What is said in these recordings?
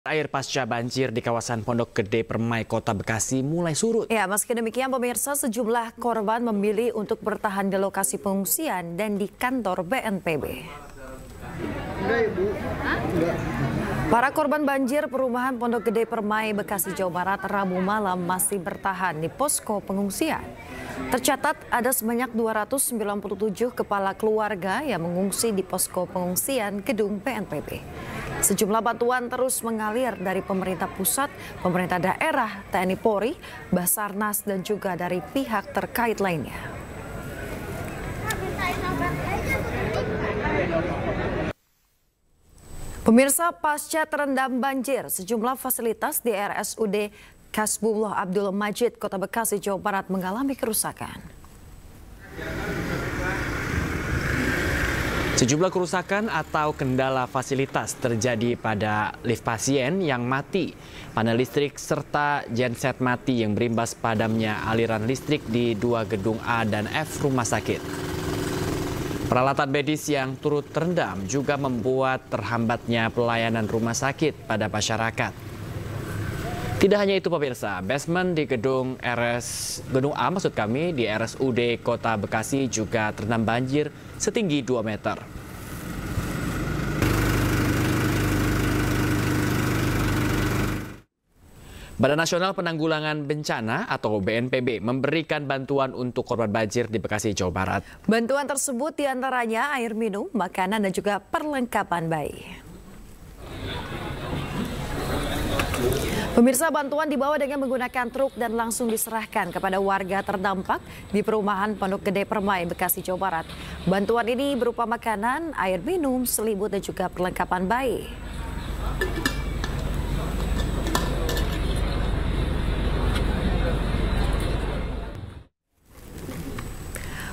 Air pasca banjir di kawasan Pondok Gede Permai, Kota Bekasi mulai surut. Ya, meski demikian pemirsa, sejumlah korban memilih untuk bertahan di lokasi pengungsian dan di kantor BNPB. Para korban banjir perumahan Pondok Gede Permai, Bekasi, Jawa Barat, Rabu malam masih bertahan di posko pengungsian. Tercatat ada sebanyak 297 kepala keluarga yang mengungsi di posko pengungsian gedung BNPB. Sejumlah bantuan terus mengalir dari pemerintah pusat, pemerintah daerah, TNI Polri, Basarnas, dan juga dari pihak terkait lainnya. Pemirsa, pasca terendam banjir, sejumlah fasilitas di RSUD Kasbullah Abdul Majid, Kota Bekasi, Jawa Barat mengalami kerusakan. Sejumlah kerusakan atau kendala fasilitas terjadi pada lift pasien yang mati, panel listrik serta genset mati yang berimbas padamnya aliran listrik di 2 gedung A dan F rumah sakit. Peralatan medis yang turut terendam juga membuat terhambatnya pelayanan rumah sakit pada masyarakat. Tidak hanya itu pemirsa, basement di gedung A di RSUD Kota Bekasi juga terendam banjir setinggi 2 meter. Badan Nasional Penanggulangan Bencana atau BNPB memberikan bantuan untuk korban banjir di Bekasi, Jawa Barat. Bantuan tersebut diantaranya air minum, makanan, dan juga perlengkapan bayi. Pemirsa, bantuan dibawa dengan menggunakan truk dan langsung diserahkan kepada warga terdampak di perumahan Pondok Gede Permai, Bekasi, Jawa Barat. Bantuan ini berupa makanan, air minum, selimut, dan juga perlengkapan bayi.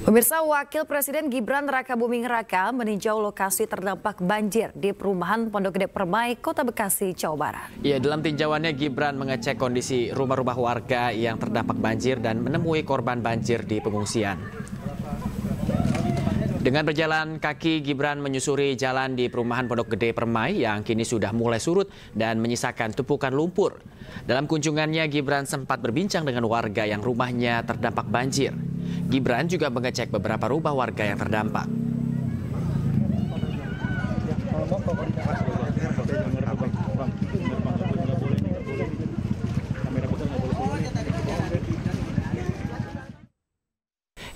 Pemirsa, Wakil Presiden Gibran Rakabuming Raka meninjau lokasi terdampak banjir di perumahan Pondok Gede Permai, Kota Bekasi, Jawa Barat. Ya, dalam tinjauannya Gibran mengecek kondisi rumah-rumah warga yang terdampak banjir dan menemui korban banjir di pengungsian. Dengan berjalan kaki, Gibran menyusuri jalan di perumahan Pondok Gede Permai yang kini sudah mulai surut dan menyisakan tumpukan lumpur. Dalam kunjungannya, Gibran sempat berbincang dengan warga yang rumahnya terdampak banjir. Gibran juga mengecek beberapa rumah warga yang terdampak.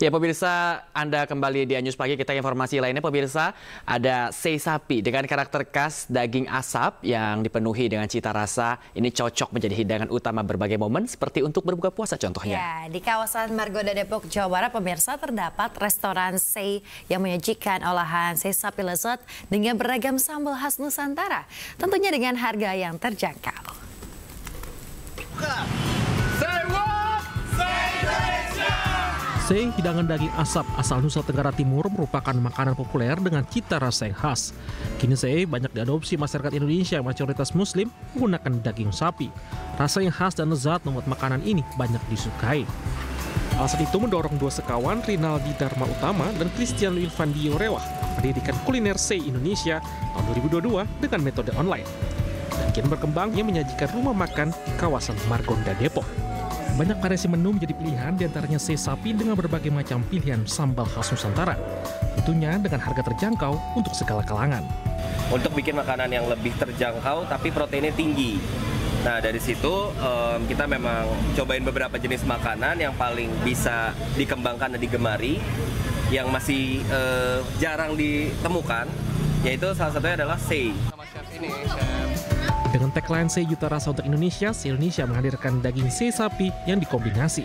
Ya pemirsa, Anda kembali di Anyus Pagi. Kita informasi lainnya pemirsa, ada sei sapi dengan karakter khas daging asap yang dipenuhi dengan cita rasa. Ini cocok menjadi hidangan utama berbagai momen seperti untuk berbuka puasa contohnya. Ya, di kawasan Margonda, Depok, Jawa Barat pemirsa, terdapat restoran sei yang menyajikan olahan sei sapi lezat dengan beragam sambal khas Nusantara. Tentunya dengan harga yang terjangkau. Sei, hidangan daging asap asal Nusa Tenggara Timur, merupakan makanan populer dengan cita rasa yang khas. Kini sei banyak diadopsi masyarakat Indonesia yang mayoritas Muslim menggunakan daging sapi. Rasa yang khas dan lezat membuat makanan ini banyak disukai. Alasan itu mendorong dua sekawan, Rinaldi Dharma Utama dan Christian Wilfandio Rewah, mendirikan kuliner sei Indonesia tahun 2022 dengan metode online. Dan kian berkembang yang menyajikan rumah makan di kawasan Margonda, Depok. Banyak variasi menu menjadi pilihan, diantaranya sei sapi dengan berbagai macam pilihan sambal khas Nusantara. Tentunya dengan harga terjangkau untuk segala kalangan. Untuk bikin makanan yang lebih terjangkau tapi proteinnya tinggi. Nah dari situ kita memang cobain beberapa jenis makanan yang paling bisa dikembangkan dan digemari, yang masih jarang ditemukan, yaitu salah satunya adalah sei. Dengan tagline sei juta rasa untuk Indonesia, sei Indonesia menghadirkan daging sei sapi yang dikombinasi.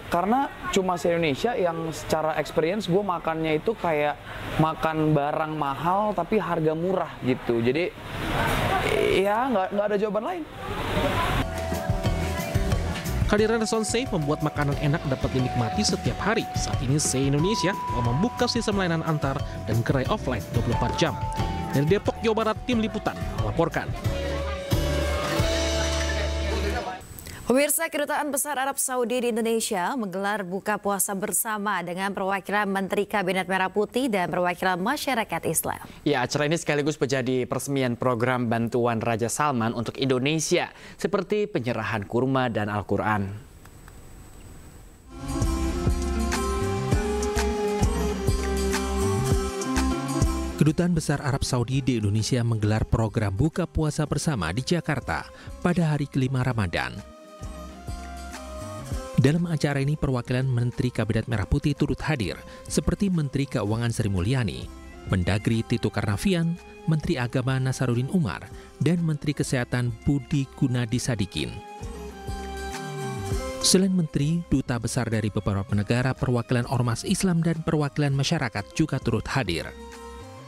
Karena cuma sei Indonesia yang secara experience gue makannya itu kayak makan barang mahal tapi harga murah gitu. Jadi ya nggak ada jawaban lain. Kehadiran restoran sei membuat makanan enak dapat dinikmati setiap hari. Saat ini sei Indonesia mau membuka sistem layanan antar dan gerai offline 24 jam. Dari Depok, Jawa Barat, tim liputan melaporkan. Pemirsa, Kedutaan Besar Arab Saudi di Indonesia menggelar buka puasa bersama dengan perwakilan Menteri Kabinet Merah Putih dan perwakilan masyarakat Islam. Ya, acara ini sekaligus menjadi peresmian program bantuan Raja Salman untuk Indonesia, seperti penyerahan kurma dan Al-Quran. Kedutaan Besar Arab Saudi di Indonesia menggelar program buka puasa bersama di Jakarta pada hari kelima Ramadan. Dalam acara ini, perwakilan Menteri Kabinet Merah Putih turut hadir, seperti Menteri Keuangan Sri Mulyani, Mendagri Tito Karnavian, Menteri Agama Nasaruddin Umar, dan Menteri Kesehatan Budi Gunadi Sadikin. Selain menteri, duta besar dari beberapa negara, perwakilan ormas Islam dan perwakilan masyarakat juga turut hadir.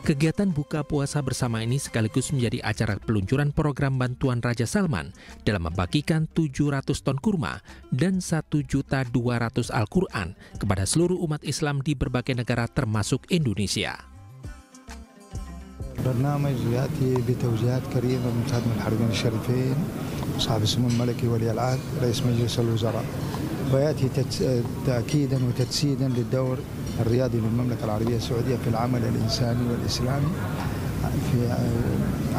Kegiatan buka puasa bersama ini sekaligus menjadi acara peluncuran program bantuan Raja Salman dalam membagikan 700 ton kurma dan 1.200.000 Al-Quran kepada seluruh umat Islam di berbagai negara termasuk Indonesia. برنامج يأتي بتوجيهات كريمة من خادم الحرمين الشريفين صاحب السمو الملكي ولي العهد رئيس مجلس الوزراء، ويأتي تأكيدا وتجسيدا للدور الريادي للمملكة العربية السعودية في العمل الإنساني والإسلامي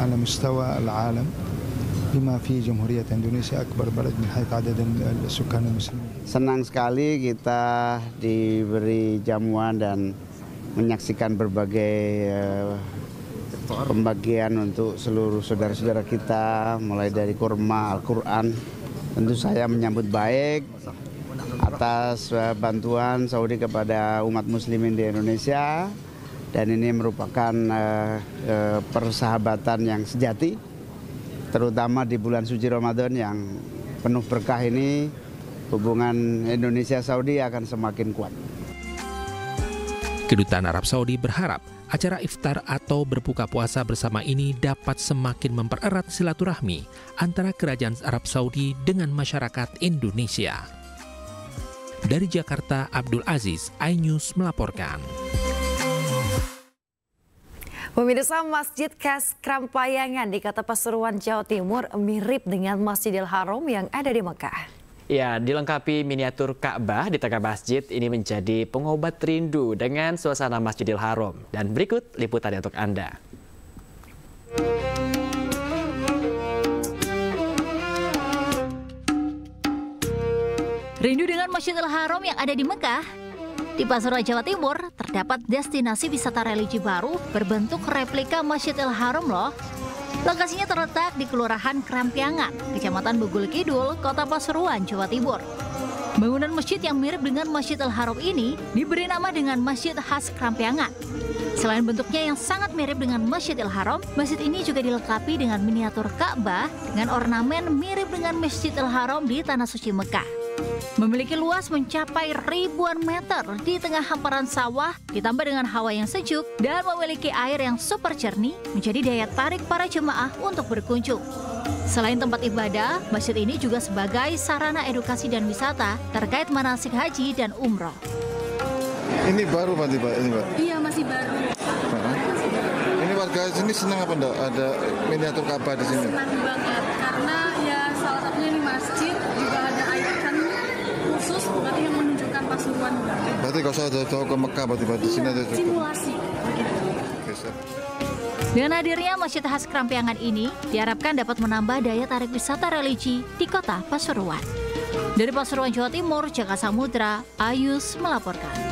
على مستوى العالم، بما في جمهورية إندونيسيا أكبر بلد من حيث عدد السكان المسلمين. Senang sekali kita diberi jamuan dan menyaksikan berbagai pembagian untuk seluruh saudara-saudara kita, mulai dari kurma, Al-Quran. Tentu saya menyambut baik atas bantuan Saudi kepada umat muslimin di Indonesia, dan ini merupakan persahabatan yang sejati, terutama di bulan suci Ramadan yang penuh berkah ini. Hubungan Indonesia-Saudi akan semakin kuat. Kedutaan Arab Saudi berharap acara iftar atau berbuka puasa bersama ini dapat semakin mempererat silaturahmi antara Kerajaan Arab Saudi dengan masyarakat Indonesia. Dari Jakarta, Abdul Aziz, iNews melaporkan. Pemirsa, Masjid Khas Krampaiangan di Kota Pasuruan, Jawa Timur mirip dengan Masjidil Haram yang ada di Mekah. Ya, dilengkapi miniatur Ka'bah di tengah masjid, ini menjadi pengobat rindu dengan suasana Masjidil Haram. Dan berikut liputannya untuk Anda. Rindu dengan Masjidil Haram yang ada di Mekah? Di Pasuruan, Jawa Timur, terdapat destinasi wisata religi baru berbentuk replika Masjidil Haram loh. Lokasinya terletak di Kelurahan Krampiangan, Kecamatan Bugul Kidul, Kota Pasuruan, Jawa Timur. Bangunan masjid yang mirip dengan Masjidil Haram ini diberi nama dengan Masjid Khas Krampiangan. Selain bentuknya yang sangat mirip dengan Masjidil Haram, masjid ini juga dilengkapi dengan miniatur Ka'bah dengan ornamen mirip dengan Masjidil Haram di Tanah Suci Mekah. Memiliki luas mencapai ribuan meter di tengah hamparan sawah, ditambah dengan hawa yang sejuk dan memiliki air yang super jernih, menjadi daya tarik para jemaah untuk berkunjung. Selain tempat ibadah, masjid ini juga sebagai sarana edukasi dan wisata terkait manasik haji dan umroh. Ini baru Pak? Iya, masih baru. Ini warga sini senang apa enggak ada miniatur Ka'bah di sini? Senang banget, karena ya salah satunya ini masjid, juga ada ikon khusus berarti yang menunjukkan Pasuruan. Berarti kalau saya jauh ke Mekah, berarti di sini ada cukup. Simulasi. Dengan hadirnya Masjid Khas Krampiangan ini, diharapkan dapat menambah daya tarik wisata religi di Kota Pasuruan. Dari Pasuruan, Jawa Timur, Jaka Samudra, iNews melaporkan.